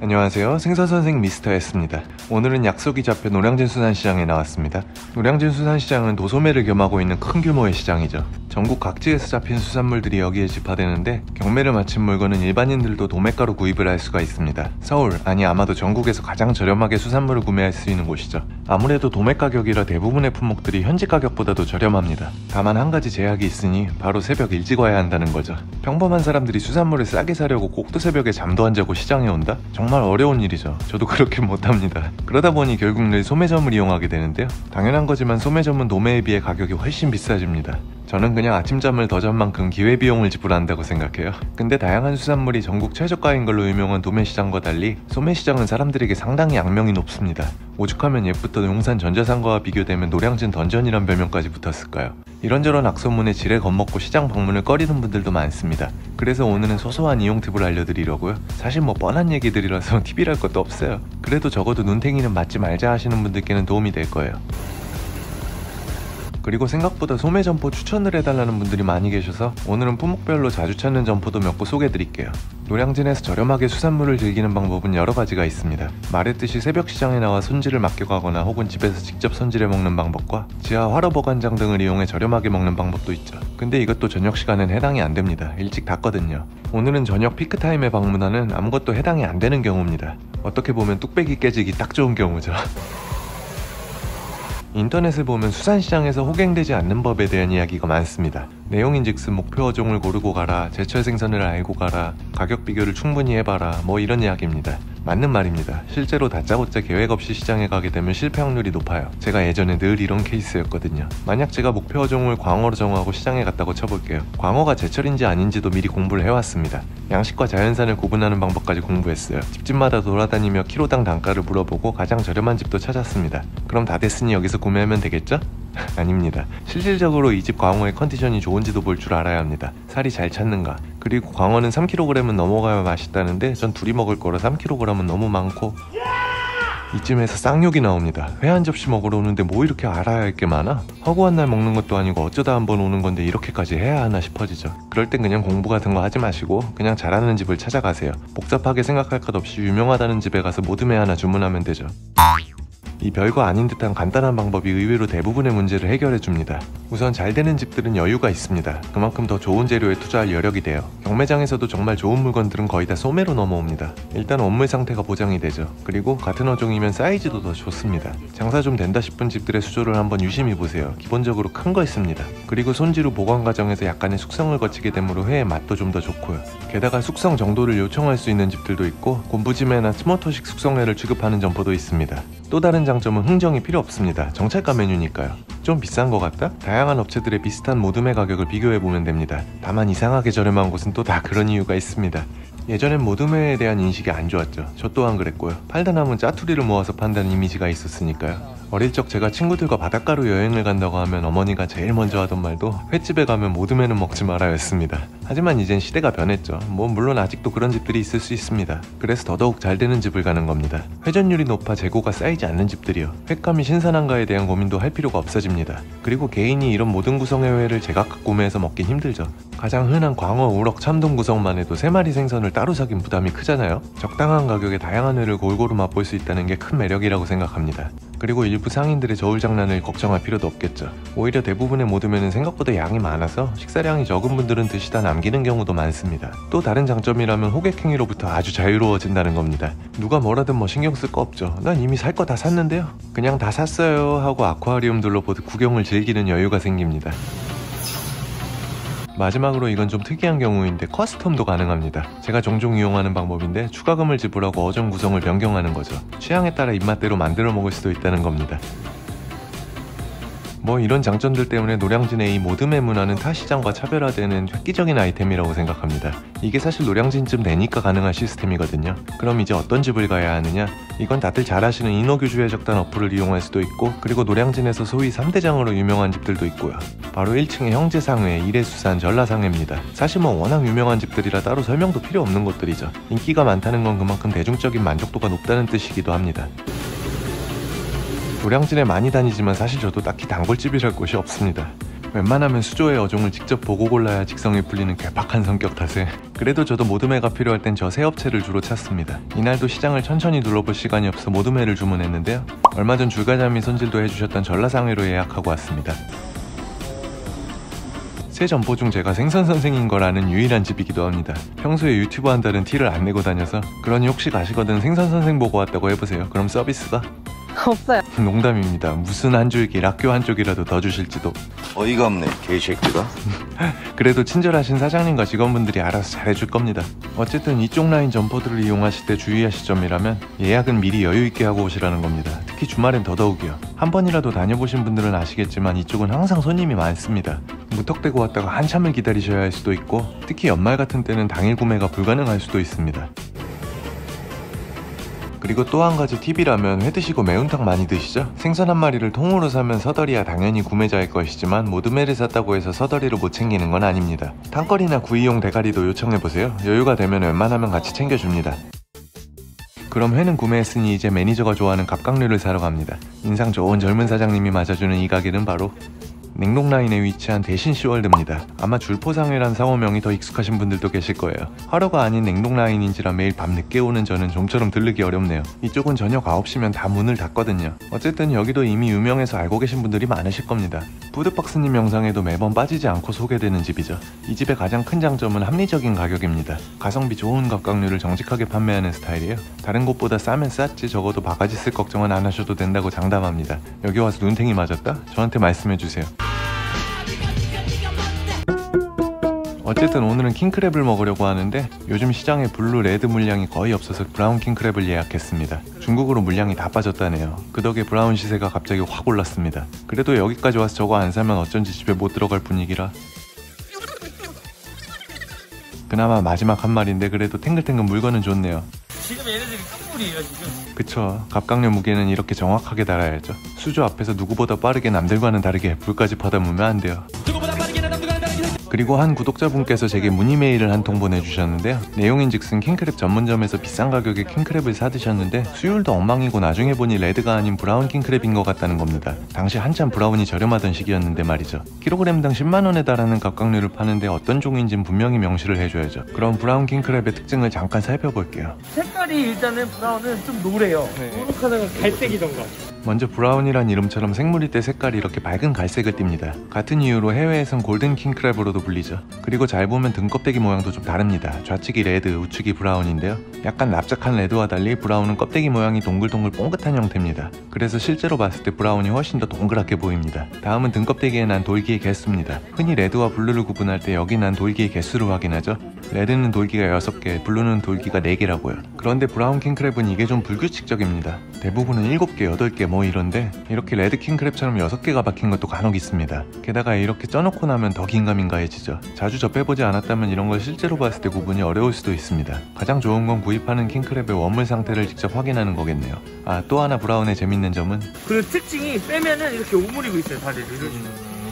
안녕하세요. 생선선생 미스터 S입니다. 오늘은 약속이 잡혀 노량진 수산시장에 나왔습니다. 노량진 수산시장은 도소매를 겸하고 있는 큰 규모의 시장이죠. 전국 각지에서 잡힌 수산물들이 여기에 집화되는데 경매를 마친 물건은 일반인들도 도매가로 구입을 할 수가 있습니다. 서울, 아니 아마도 전국에서 가장 저렴하게 수산물을 구매할 수 있는 곳이죠. 아무래도 도매 가격이라 대부분의 품목들이 현지 가격보다도 저렴합니다. 다만 한 가지 제약이 있으니 바로 새벽 일찍 와야 한다는 거죠. 평범한 사람들이 수산물을 싸게 사려고 꼭두 새벽에 잠도 안 자고 시장에 온다? 정말 어려운 일이죠. 저도 그렇게 못합니다. 그러다 보니 결국 늘 소매점을 이용하게 되는데요. 당연한 거지만 소매점은 도매에 비해 가격이 훨씬 비싸집니다. 저는 그냥 아침잠을 더 잔 만큼 기회비용을 지불한다고 생각해요. 근데 다양한 수산물이 전국 최저가인 걸로 유명한 도매시장과 달리 소매시장은 사람들에게 상당히 악명이 높습니다. 오죽하면 옛부터 용산 전자상가와 비교되면 노량진 던전이란 별명까지 붙었을까요? 이런저런 악소문에 지레 겁먹고 시장 방문을 꺼리는 분들도 많습니다. 그래서 오늘은 소소한 이용 팁을 알려드리려고요. 사실 뭐 뻔한 얘기들이라서 팁이랄 것도 없어요. 그래도 적어도 눈탱이는 맞지 말자 하시는 분들께는 도움이 될 거예요. 그리고 생각보다 소매 점포 추천을 해달라는 분들이 많이 계셔서 오늘은 품목별로 자주 찾는 점포도 몇 곳 소개해드릴게요. 노량진에서 저렴하게 수산물을 즐기는 방법은 여러 가지가 있습니다. 말했듯이 새벽 시장에 나와 손질을 맡겨가거나 혹은 집에서 직접 손질해 먹는 방법과 지하 화로보관장 등을 이용해 저렴하게 먹는 방법도 있죠. 근데 이것도 저녁 시간엔 해당이 안 됩니다. 일찍 닫거든요. 오늘은 저녁 피크타임에 방문하는 아무것도 해당이 안 되는 경우입니다. 어떻게 보면 뚝배기 깨지기 딱 좋은 경우죠. 인터넷을 보면 수산시장에서 호갱되지 않는 법에 대한 이야기가 많습니다. 내용인즉슨 목표 어종을 고르고 가라, 제철 생선을 알고 가라, 가격 비교를 충분히 해봐라, 뭐 이런 이야기입니다. 맞는 말입니다. 실제로 다짜고짜 계획 없이 시장에 가게 되면 실패 확률이 높아요. 제가 예전에 늘 이런 케이스였거든요. 만약 제가 목표 어종을 광어로 정하고 시장에 갔다고 쳐볼게요. 광어가 제철인지 아닌지도 미리 공부를 해왔습니다. 양식과 자연산을 구분하는 방법까지 공부했어요. 집집마다 돌아다니며 키로당 단가를 물어보고 가장 저렴한 집도 찾았습니다. 그럼 다 됐으니 여기서 구매하면 되겠죠? 아닙니다. 실질적으로 이 집 광어의 컨디션이 좋은지도 볼 줄 알아야 합니다. 살이 잘 찼는가, 그리고 광어는 3kg은 넘어가야 맛있다는데 전 둘이 먹을 거라 3kg은 너무 많고. 이쯤에서 쌍욕이 나옵니다. 회 한 접시 먹으러 오는데 뭐 이렇게 알아야 할 게 많아? 허구한 날 먹는 것도 아니고 어쩌다 한번 오는 건데 이렇게까지 해야 하나 싶어지죠. 그럴 땐 그냥 공부 같은 거 하지 마시고 그냥 잘하는 집을 찾아가세요. 복잡하게 생각할 것 없이 유명하다는 집에 가서 모듬회 하나 주문하면 되죠. 이 별거 아닌 듯한 간단한 방법이 의외로 대부분의 문제를 해결해줍니다. 우선 잘 되는 집들은 여유가 있습니다. 그만큼 더 좋은 재료에 투자할 여력이 돼요. 경매장에서도 정말 좋은 물건들은 거의 다 소매로 넘어옵니다. 일단 원물 상태가 보장이 되죠. 그리고 같은 어종이면 사이즈도 더 좋습니다. 장사 좀 된다 싶은 집들의 수조를 한번 유심히 보세요. 기본적으로 큰 거 있습니다. 그리고 손질 후 보관 과정에서 약간의 숙성을 거치게 되므로 회의 맛도 좀 더 좋고요. 게다가 숙성 정도를 요청할 수 있는 집들도 있고 곰부지매나 스모터식 숙성회를 취급하는 점포도 있습니다. 또 다른 장점은 흥정이 필요 없습니다. 정찰가 메뉴니까요. 좀 비싼 것 같다? 다양한 업체들의 비슷한 모듬의 가격을 비교해보면 됩니다. 다만 이상하게 저렴한 곳은 또 다 그런 이유가 있습니다. 예전엔 모듬회에 대한 인식이 안 좋았죠. 저 또한 그랬고요. 팔다 남은 짜투리를 모아서 판다는 이미지가 있었으니까요. 어릴 적 제가 친구들과 바닷가로 여행을 간다고 하면 어머니가 제일 먼저 하던 말도 횟집에 가면 모듬회는 먹지 마라 였습니다. 하지만 이젠 시대가 변했죠. 물론 아직도 그런 집들이 있을 수 있습니다. 그래서 더더욱 잘 되는 집을 가는 겁니다. 회전율이 높아 재고가 쌓이지 않는 집들이요. 횟감이 신선한가에 대한 고민도 할 필요가 없어집니다. 그리고 개인이 이런 모든 구성의 회를 제각각 구매해서 먹긴 힘들죠. 가장 흔한 광어, 우럭, 참돔 구성만 해도 3마리 생선을 따로 사긴 부담이 크잖아요. 적당한 가격에 다양한 회를 골고루 맛볼 수 있다는 게 큰 매력이라고 생각합니다. 그리고 일부 상인들의 저울 장난을 걱정할 필요도 없겠죠. 오히려 대부분의 모듬회는 생각보다 양이 많아서 식사량이 적은 분들은 드시다 남기는 경우도 많습니다. 또 다른 장점이라면 호객행위로부터 아주 자유로워진다는 겁니다. 누가 뭐라든 뭐 신경 쓸 거 없죠. 난 이미 살 거 다 샀는데요. 그냥 다 샀어요 하고 아쿠아리움 둘러보듯 구경을 즐기는 여유가 생깁니다. 마지막으로 이건 좀 특이한 경우인데 커스텀도 가능합니다. 제가 종종 이용하는 방법인데 추가금을 지불하고 어종 구성을 변경하는 거죠. 취향에 따라 입맛대로 만들어 먹을 수도 있다는 겁니다. 이런 장점들 때문에 노량진의 이 모듬회 문화는 타 시장과 차별화되는 획기적인 아이템이라고 생각합니다. 이게 사실 노량진쯤 되니까 가능한 시스템이거든요. 그럼 이제 어떤 집을 가야 하느냐? 이건 다들 잘 아시는 인어교주 해적단 어플을 이용할 수도 있고, 그리고 노량진에서 소위 3대장으로 유명한 집들도 있고요. 바로 1층의 형제상회, 이래수산, 전라상회입니다. 사실 워낙 유명한 집들이라 따로 설명도 필요 없는 곳들이죠. 인기가 많다는 건 그만큼 대중적인 만족도가 높다는 뜻이기도 합니다. 노량진에 많이 다니지만 사실 저도 딱히 단골집이랄 곳이 없습니다. 웬만하면 수조의 어종을 직접 보고 골라야 직성이 풀리는 괴팍한 성격 탓에 그래도 저도 모둠회가 필요할 땐 저 새 업체를 주로 찾습니다. 이날도 시장을 천천히 둘러볼 시간이 없어 모둠회를 주문했는데요. 얼마 전 줄가자미 손질도 해주셨던 전라상회로 예약하고 왔습니다. 세 점포 중 제가 생선 선생인 거라는 유일한 집이기도 합니다. 평소에 유튜브 한다는 티를 안 내고 다녀서 그러니 혹시 가시거든 생선 선생 보고 왔다고 해보세요. 그럼 서비스가? 없어요. 농담입니다. 무슨 한 줄기 락교 한 쪽이라도 더 주실지도. 어이가 없네 개새끼가. 그래도 친절하신 사장님과 직원분들이 알아서 잘해줄 겁니다. 어쨌든 이쪽 라인 점포들을 이용하실 때 주의하실 점이라면 예약은 미리 여유있게 하고 오시라는 겁니다. 특히 주말엔 더더욱이요. 한 번이라도 다녀보신 분들은 아시겠지만 이쪽은 항상 손님이 많습니다. 무턱대고 왔다가 한참을 기다리셔야 할 수도 있고 특히 연말 같은 때는 당일 구매가 불가능할 수도 있습니다. 그리고 또 한 가지 팁이라면 회 드시고 매운탕 많이 드시죠? 생선 한 마리를 통으로 사면 서더리야 당연히 구매자일 것이지만 모둠회를 샀다고 해서 서더리를 못 챙기는 건 아닙니다. 탕거리나 구이용 대가리도 요청해보세요. 여유가 되면 웬만하면 같이 챙겨줍니다. 그럼 회는 구매했으니 이제 매니저가 좋아하는 갑각류를 사러 갑니다. 인상 좋은 젊은 사장님이 맞아주는 이 가게는 바로 냉동라인에 위치한 대신 시월드입니다. 아마 줄포상회란 상호명이 더 익숙하신 분들도 계실 거예요. 하루가 아닌 냉동라인인지라 매일 밤 늦게 오는 저는 좀처럼 들르기 어렵네요. 이쪽은 저녁 9시면 다 문을 닫거든요. 어쨌든 여기도 이미 유명해서 알고 계신 분들이 많으실 겁니다. 푸드박스님 영상에도 매번 빠지지 않고 소개되는 집이죠. 이 집의 가장 큰 장점은 합리적인 가격입니다. 가성비 좋은 갑각류를 정직하게 판매하는 스타일이에요. 다른 곳보다 싸면 쌌지 적어도 바가지 쓸 걱정은 안 하셔도 된다고 장담합니다. 여기 와서 눈탱이 맞았다? 저한테 말씀해주세요. 어쨌든 오늘은 킹크랩을 먹으려고 하는데 요즘 시장에 블루, 레드 물량이 거의 없어서 브라운 킹크랩을 예약했습니다. 중국으로 물량이 다 빠졌다네요. 그 덕에 브라운 시세가 갑자기 확 올랐습니다. 그래도 여기까지 와서 저거 안 사면 어쩐지 집에 못 들어갈 분위기라 그나마 마지막 한 마리인데 그래도 탱글탱글 물건은 좋네요. 지금 얘네들이 깜물이에요 지금. 그쵸. 갑각류 무게는 이렇게 정확하게 달아야죠. 수조 앞에서 누구보다 빠르게 남들과는 다르게 불까지 받아보면 안 돼요. 그리고 한 구독자분께서 제게 문의 메일을 한 통 보내주셨는데요. 내용인즉슨 킹크랩 전문점에서 비싼 가격에 킹크랩을 사드셨는데 수율도 엉망이고 나중에 보니 레드가 아닌 브라운 킹크랩인 것 같다는 겁니다. 당시 한참 브라운이 저렴하던 시기였는데 말이죠. 킬로그램당 10만원에 달하는 갑각류를 파는데 어떤 종인진 분명히 명시를 해줘야죠. 그럼 브라운 킹크랩의 특징을 잠깐 살펴볼게요. 색깔이 일단은 브라운은 좀 노래요. 노력하다가 갈색이던가. 먼저 브라운이란 이름처럼 생물일 때 색깔이 이렇게 밝은 갈색을 띱니다. 같은 이유로 해외에선 골든 킹크랩으로도 불리죠. 그리고 잘 보면 등껍데기 모양도 좀 다릅니다. 좌측이 레드, 우측이 브라운인데요. 약간 납작한 레드와 달리 브라운은 껍데기 모양이 동글동글 뽕긋한 형태입니다. 그래서 실제로 봤을 때 브라운이 훨씬 더 동그랗게 보입니다. 다음은 등껍데기에 난 돌기의 개수입니다. 흔히 레드와 블루를 구분할 때 여기 난 돌기의 개수를 확인하죠. 레드는 돌기가 6개, 블루는 돌기가 4개라고요. 그런데 브라운 킹크랩은 이게 좀 불규칙적입니다. 대부분은 7개, 8개 뭐 이런데 이렇게 레드 킹크랩처럼 6개가 박힌 것도 간혹 있습니다. 게다가 이렇게 쪄놓고 나면 더 긴가민가해지죠. 자주 접해보지 않았다면 이런 걸 실제로 봤을 때 구분이 어려울 수도 있습니다. 가장 좋은 건 구입하는 킹크랩의 원물 상태를 직접 확인하는 거겠네요. 아, 또 하나 브라운의 재밌는 점은 그리고 특징이 빼면은 이렇게 오므리고 있어요 다리를.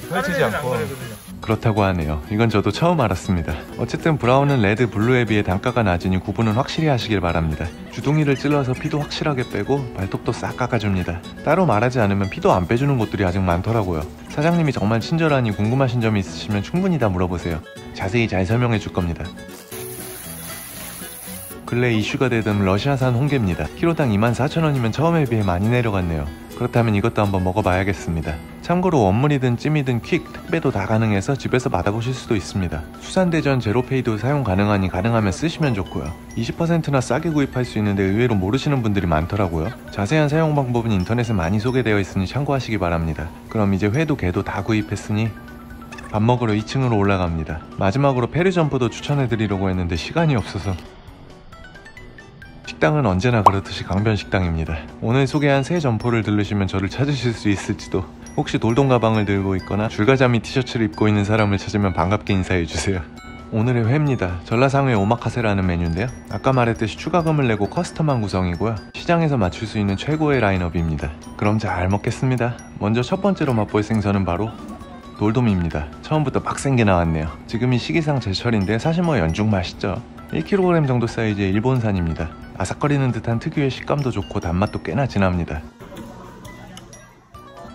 펼치지 않고 그렇다고 하네요. 이건 저도 처음 알았습니다. 어쨌든 브라운은 레드, 블루에 비해 단가가 낮으니 구분은 확실히 하시길 바랍니다. 주둥이를 찔러서 피도 확실하게 빼고 발톱도 싹 깎아줍니다. 따로 말하지 않으면 피도 안 빼주는 곳들이 아직 많더라고요. 사장님이 정말 친절하니 궁금하신 점이 있으시면 충분히 다 물어보세요. 자세히 잘 설명해 줄 겁니다. 근래 이슈가 되던 러시아산 홍게입니다. 키로당 24,000원이면 처음에 비해 많이 내려갔네요. 그렇다면 이것도 한번 먹어봐야겠습니다. 참고로 원물이든 찜이든 퀵, 택배도 다 가능해서 집에서 받아보실 수도 있습니다. 수산대전 제로페이도 사용 가능하니 가능하면 쓰시면 좋고요. 20%나 싸게 구입할 수 있는데 의외로 모르시는 분들이 많더라고요. 자세한 사용 방법은 인터넷에 많이 소개되어 있으니 참고하시기 바랍니다. 그럼 이제 회도 게도 다 구입했으니 밥 먹으러 2층으로 올라갑니다. 마지막으로 페르 점포도 추천해드리려고 했는데 시간이 없어서 식당은 언제나 그렇듯이 강변식당입니다. 오늘 소개한 세 점포를 들르시면 저를 찾으실 수 있을지도. 혹시 돌돔 가방을 들고 있거나 줄가자미 티셔츠를 입고 있는 사람을 찾으면 반갑게 인사해주세요. 오늘의 회입니다. 전라상회 오마카세라는 메뉴인데요. 아까 말했듯이 추가금을 내고 커스텀한 구성이고요. 시장에서 맞출 수 있는 최고의 라인업입니다. 그럼 잘 먹겠습니다. 먼저 첫 번째로 맛볼 생선은 바로 돌돔입니다. 처음부터 빡센 게 나왔네요. 지금이 시기상 제철인데 사실 뭐 연중 맛있죠. 1kg 정도 사이즈의 일본산입니다. 아삭거리는 듯한 특유의 식감도 좋고 단맛도 꽤나 진합니다.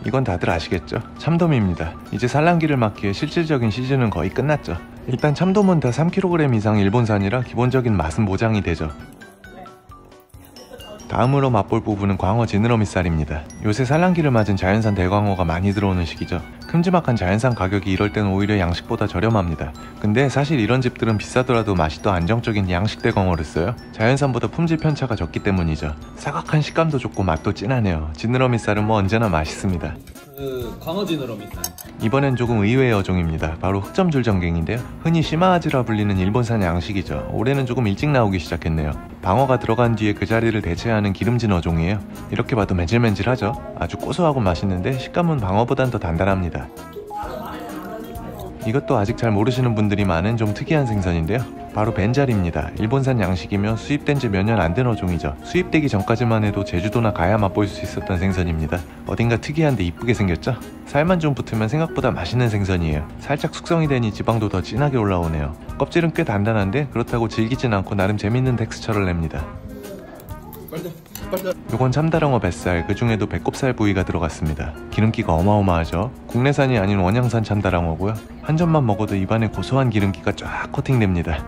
이건 다들 아시겠죠? 참돔입니다. 이제 산란기를 막기에 실질적인 시즌은 거의 끝났죠. 일단 참돔은 다 3kg 이상 일본산이라 기본적인 맛은 보장이 되죠. 다음으로 맛볼 부분은 광어 지느러미살입니다. 요새 산란기를 맞은 자연산 대광어가 많이 들어오는 시기죠. 큼지막한 자연산 가격이 이럴 땐 오히려 양식보다 저렴합니다. 근데 사실 이런 집들은 비싸더라도 맛이 더 안정적인 양식 대광어를 써요. 자연산보다 품질 편차가 적기 때문이죠. 사각한 식감도 좋고 맛도 진하네요. 지느러미살은 뭐 언제나 맛있습니다. 광어 지느러미살. 이번엔 조금 의외의 어종입니다. 바로 흑점줄 전갱인데요. 흔히 시마아지라 불리는 일본산 양식이죠. 올해는 조금 일찍 나오기 시작했네요. 방어가 들어간 뒤에 그 자리를 대체하는 기름진 어종이에요. 이렇게 봐도 맨질맨질하죠. 아주 고소하고 맛있는데 식감은 방어보단 더 단단합니다. 이것도 아직 잘 모르시는 분들이 많은 좀 특이한 생선인데요. 바로 벤자리입니다. 일본산 양식이며 수입된 지 몇 년 안 된 어종이죠. 수입되기 전까지만 해도 제주도나 가야 맛볼 수 있었던 생선입니다. 어딘가 특이한데 이쁘게 생겼죠? 살만 좀 붙으면 생각보다 맛있는 생선이에요. 살짝 숙성이 되니 지방도 더 진하게 올라오네요. 껍질은 꽤 단단한데 그렇다고 질기진 않고 나름 재밌는 텍스처를 냅니다. 요건 참다랑어 뱃살, 그 중에도 배꼽살 부위가 들어갔습니다. 기름기가 어마어마하죠. 국내산이 아닌 원양산 참다랑어고요. 한 점만 먹어도 입안에 고소한 기름기가 쫙 코팅됩니다.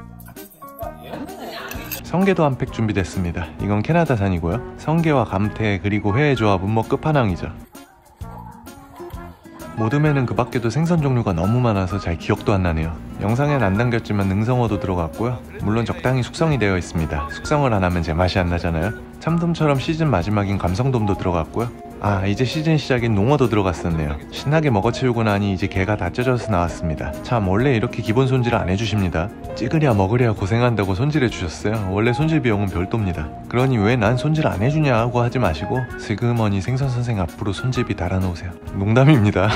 성게도 한 팩 준비됐습니다. 이건 캐나다산이고요. 성게와 감태 그리고 회의 조합은 뭐 끝판왕이죠. 모듬에는 그 밖에도 생선 종류가 너무 많아서 잘 기억도 안 나네요. 영상엔 안 담겼지만 능성어도 들어갔고요. 물론 적당히 숙성이 되어 있습니다. 숙성을 안 하면 제맛이 안 나잖아요. 참돔처럼 시즌 마지막인 감성돔도 들어갔고요. 아, 이제 시즌 시작인 농어도 들어갔었네요. 신나게 먹어치우고 나니 이제 게가 다 쪄져서 나왔습니다. 참 원래 이렇게 기본 손질 안 해주십니다. 찍으랴 먹으랴 고생한다고 손질해 주셨어요. 원래 손질 비용은 별도입니다. 그러니 왜 난 손질 안 해주냐 하고 하지 마시고 슬그머니 생선 선생 앞으로 손질비 달아놓으세요. 농담입니다.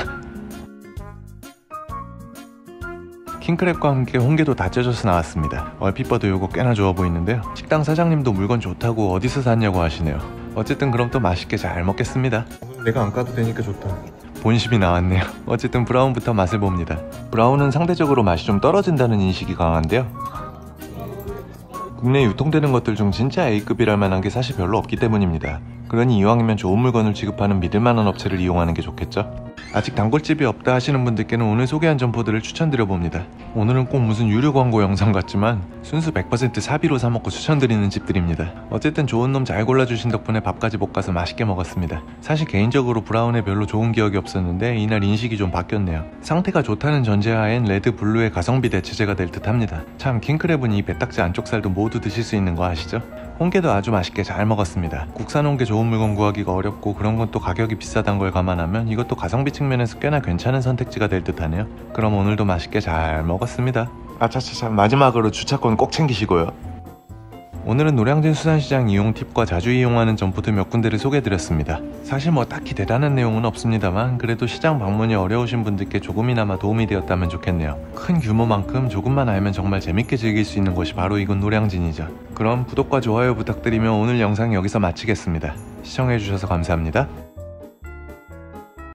킹크랩과 함께 홍게도 다 쪄져서 나왔습니다. 얼핏 봐도 요거 꽤나 좋아 보이는데요. 식당 사장님도 물건 좋다고 어디서 샀냐고 하시네요. 어쨌든 그럼 또 맛있게 잘 먹겠습니다. 내가 안 까도 되니까 좋다. 본심이 나왔네요. 어쨌든 브라운부터 맛을 봅니다. 브라운은 상대적으로 맛이 좀 떨어진다는 인식이 강한데요. 국내에 유통되는 것들 중 진짜 A급이랄 만한 게 사실 별로 없기 때문입니다. 그러니 이왕이면 좋은 물건을 지급하는 믿을만한 업체를 이용하는 게 좋겠죠? 아직 단골집이 없다 하시는 분들께는 오늘 소개한 점포들을 추천드려봅니다. 오늘은 꼭 무슨 유료 광고 영상 같지만 순수 100% 사비로 사먹고 추천드리는 집들입니다. 어쨌든 좋은 놈 잘 골라주신 덕분에 밥까지 볶아서 맛있게 먹었습니다. 사실 개인적으로 브라운에 별로 좋은 기억이 없었는데 이날 인식이 좀 바뀌었네요. 상태가 좋다는 전제하엔 레드 블루의 가성비 대체제가 될 듯 합니다. 참 킹크랩은 이 배딱지 안쪽 살도 모두 드실 수 있는 거 아시죠? 홍게도 아주 맛있게 잘 먹었습니다. 국산 홍게 좋은 물건 구하기가 어렵고 그런 건 또 가격이 비싸단 걸 감안하면 이것도 가성비 측면에서 꽤나 괜찮은 선택지가 될 듯 하네요. 그럼 오늘도 맛있게 잘 먹었습니다. 아차차차 마지막으로 주차권 꼭 챙기시고요. 오늘은 노량진 수산시장 이용 팁과 자주 이용하는 점포들 몇 군데를 소개해드렸습니다. 사실 뭐 딱히 대단한 내용은 없습니다만 그래도 시장 방문이 어려우신 분들께 조금이나마 도움이 되었다면 좋겠네요. 큰 규모만큼 조금만 알면 정말 재밌게 즐길 수 있는 곳이 바로 이곳 노량진이죠. 그럼 구독과 좋아요 부탁드리며 오늘 영상 여기서 마치겠습니다. 시청해주셔서 감사합니다.